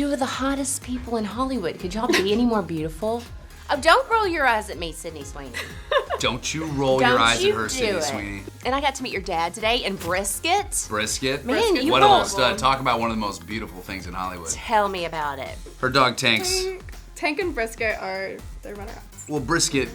two of the hottest people in Hollywood. Could y'all be any more beautiful? Oh, don't roll your eyes at me, Sydney Sweeney. Don't you roll your eyes at her, Sydney Sweeney. And I got to meet your dad today, and brisket. Brisket? Man, you what a stud. Talk about one of the most beautiful things in Hollywood. Tell me about it. Her dog, Tanks. Tank and Brisket are their runner-ups. Well, Brisket,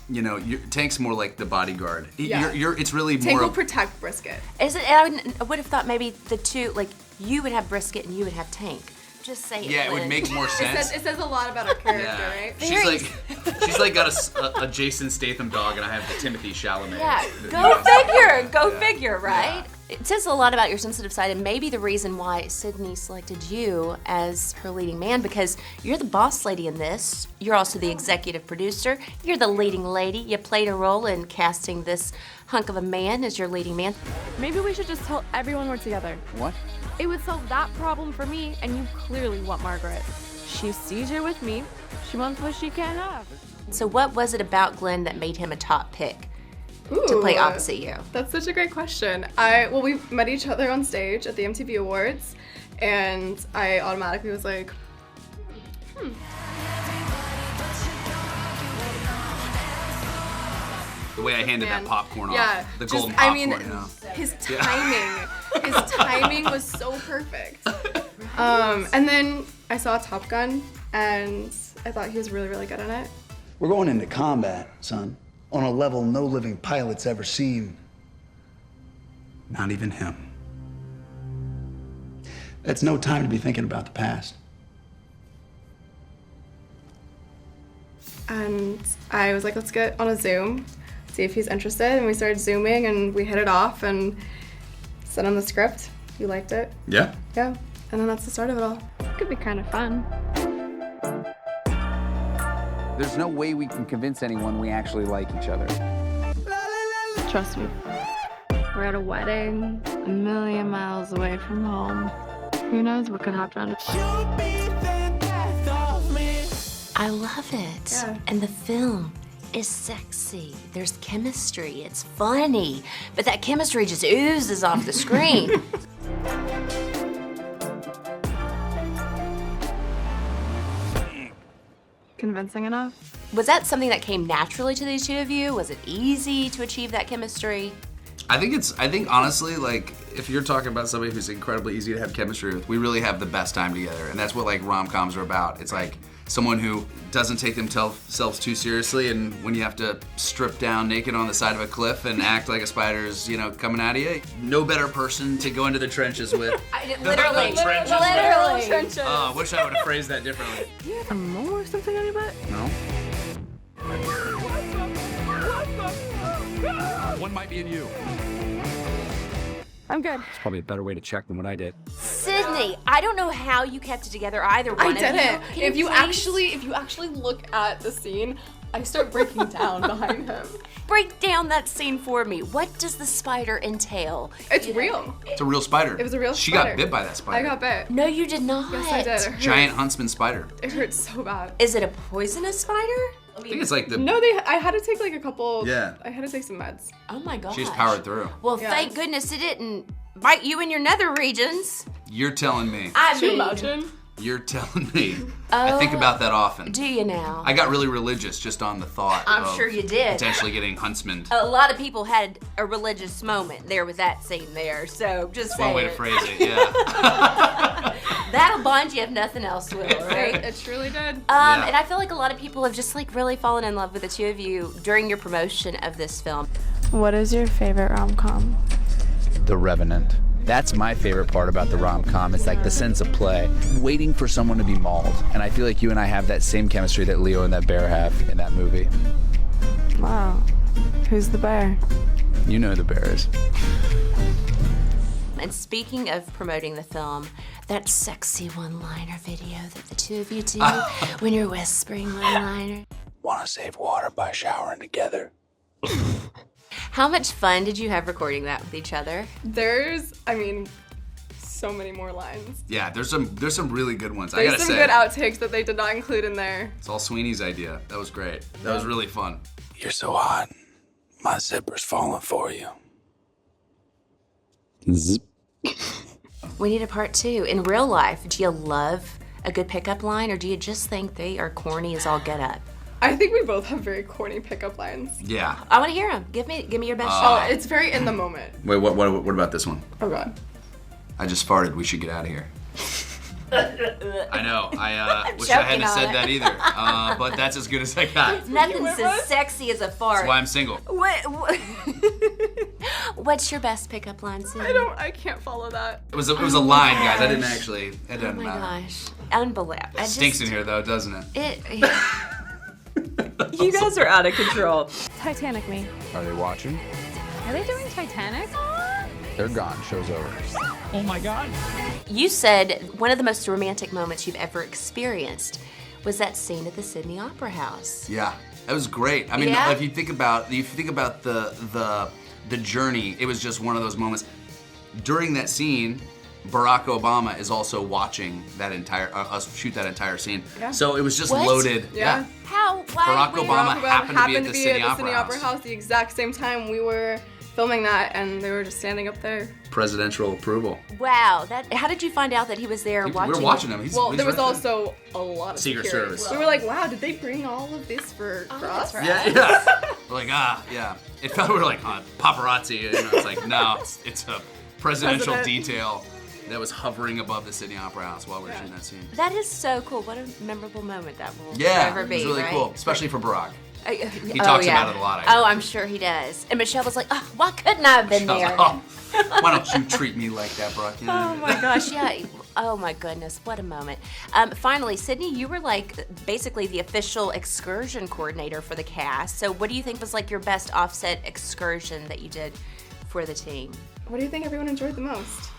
you know, Tank's more like the bodyguard. Yeah. It's really more. Tank will protect Brisket. Is it? I would have thought maybe the two, like, you would have Brisket and you would have Tank. Just say it. Yeah, it would make more sense. It says a lot about our character, right? She's like got a Jason Statham dog, and I have the Timothy Chalamet. Yeah, go figure, right? Yeah. It says a lot about your sensitive side, and maybe the reason why Sydney selected you as her leading man, because you're the boss lady in this. You're also the executive producer. You're the leading lady. You played a role in casting this hunk of a man as your leading man. Maybe we should just tell everyone we're together. What? It would solve that problem for me, and you clearly want Margaret. She sees you with me. She wants what she can't have. So what was it about Glenn that made him a top pick to play opposite you? That's such a great question. We met each other on stage at the MTV Awards, and I automatically was like, The way I handed that popcorn off. The golden popcorn. His timing was so perfect. And then I saw Top Gun, and I thought he was really, really good in it. We're going into combat, son, on a level no living pilot's ever seen. Not even him. That's no time to be thinking about the past. And I was like, let's get on a Zoom, see if he's interested. And we started Zooming, and we hit it off and sent him the script. You liked it? Yeah. Yeah. And then that's the start of it all. It could be kind of fun. There's no way we can convince anyone we actually like each other. Trust me. We're at a wedding, a million miles away from home. Who knows what could happen? I love it. Yeah. And the film is sexy. There's chemistry. It's funny. But that chemistry just oozes off the screen. Convincing enough? Was that something that came naturally to these two of you? Was it easy to achieve that chemistry? I think honestly, like, if you're talking about somebody who's incredibly easy to have chemistry with, we really have the best time together. And that's what, like, rom-coms are about. It's like someone who doesn't take themselves too seriously, and when you have to strip down naked on the side of a cliff and act like a spider's, you know, coming at you, no better person to go into the trenches with. Literally. Trenches. Oh, I wish I would have phrased that differently. Do you have a mole or something on your butt? No? One might be in you. I'm good. It's probably a better way to check than what I did. Sydney, I don't know how you kept it together, either one I of you. didn't. Can If you please actually look at the scene, I start breaking down behind him. break down that scene for me. What does the spider entail? It's real. It's a real spider. It was a real She spider. got bit by that spider. I got bit. No, you did not. Yes, I did. It hurt. Giant huntsman spider. It hurts so bad. Is it a poisonous spider? I think it's like the... No, I had to take like a couple. Yeah. I had to take some meds. Oh my gosh. She's powered through. Well, Yes. thank goodness it didn't bite you in your nether regions. You're telling me. Could you imagine? You're telling me. I think about that often. Do you now? I got really religious just on the thought I'm of sure you did. potentially getting huntsman. A lot of people had a religious moment there with that scene there, so just One say way to it. phrase it, yeah. That'll bond you if nothing else will, right? It truly did. Yeah. And I feel like a lot of people have just like really fallen in love with the two of you during your promotion of this film. What is your favorite rom-com? The Revenant. That's my favorite part about the rom-com. It's like the sense of play, waiting for someone to be mauled. And I feel like you and I have that same chemistry that Leo and that bear have in that movie. Wow. Who's the bear? You know who the bear is. And speaking of promoting the film, that sexy one-liner video that the two of you do when you're whispering one-liner. Want to save water by showering together? How much fun did you have recording that with each other? There's, so many more lines. Yeah, there's some really good ones. I There's gotta some say, good outtakes that they did not include in there. it's all Sweeney's idea. That was great. That was really fun. You're so hot. My zipper's falling for you. Zip. We need a part 2. In real life, do you love a good pickup line, or do you just think they are corny as all get up? I think we both have very corny pickup lines. Yeah. I want to hear them. Give me your best Oh, shot. it's very in the moment. Wait, what about this one? Oh God. I just farted. We should get out of here. I know. I wish I joking hadn't on said it. that either. But that's as good as I got. Nothing's as sexy as a fart. That's why I'm single. What's your best pickup line, Sydney? I can't follow that. It was a line, guys. I didn't actually. It Oh doesn't my matter. gosh. Unbelievable. It stinks in here, though, doesn't it? You guys are out of control. Titanic me. Are they watching? Are they doing Titanic? They're gone. Show's over. Oh my God. You said one of the most romantic moments you've ever experienced was that scene at the Sydney Opera House. Yeah, that was great. I mean, Yeah? if you think about the journey, it was just one of those moments. During that scene, Barack Obama is also watching that entire us shoot that entire scene. Yeah. So it was just What? loaded. Yeah. How? Why? Barack where? Obama happened to be at the Sydney Opera Opera House. the exact same time we were filming that, and they were just standing up there. Presidential approval. Wow. How did you find out that he was there watching? We were watching him. Well, he's there was right also a lot of Secret security. Service. We were like, wow, did they bring all of this for us? right. Yeah, yeah. We're like, yeah. It felt we were like paparazzi. You know, it's like, no, it's a presidential President. detail that was hovering above the Sydney Opera House while we were shooting that scene. That is so cool. What a memorable moment that will Yeah, forever it be. was really right? cool, especially for Barack. He talks about it a lot, I Oh, heard. I'm sure he does. And Michelle was like, oh, why couldn't I have been I was there? like, oh, why don't you treat me like that, Barack? You know? Oh my gosh, yeah. Oh my goodness, what a moment. Finally, Sydney, you were like basically the official excursion coordinator for the cast. So what do you think was like your best offset excursion that you did for the team? What do you think everyone enjoyed the most?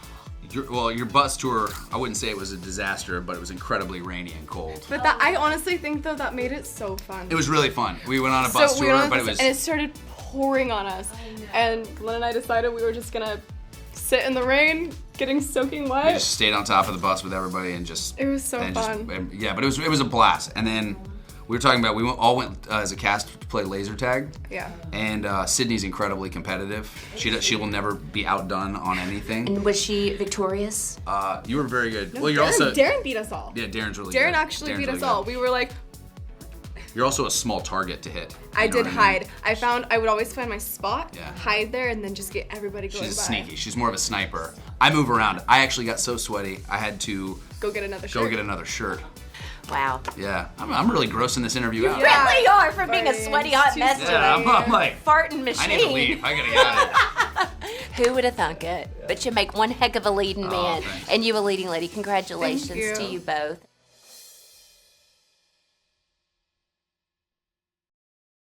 Your bus tour, I wouldn't say it was a disaster, but it was incredibly rainy and cold. But that I honestly think though that made it so fun. It was really fun. We went on a bus we tour, went on but this- it was... and it started pouring on us. And Glenn and I decided we were just gonna sit in the rain, getting soaking We wet. just stayed on top of the bus with everybody and just... It was so and fun. Yeah, but it was a blast. And then we were talking about, we all went as a cast to play laser tag. Yeah. And Sydney's incredibly competitive. She will never be outdone on anything. And was she victorious? You were very good. No, Well, you're Darren, also... Darren beat us all. Yeah, Darren's really Darren good. actually Darren's beat really us all. good. We were like, You're also a small target to hit. I You know did what hide. I would always find my spot, Yeah. hide there, and then just get everybody going She's by. sneaky. She's more of a sniper. I move around. I actually got so sweaty, I had to Go get another go shirt. get another shirt. Wow. Yeah, I'm really grossing this interview out. Yeah. Really are for being a Funny. sweaty hot Too mess Yeah, today. I'm like, Farting machine. I need to leave. I gotta get out of here. Who would have thunk it? But you make one heck of a leading man thanks. and you a leading lady. Congratulations Thank you. to you both.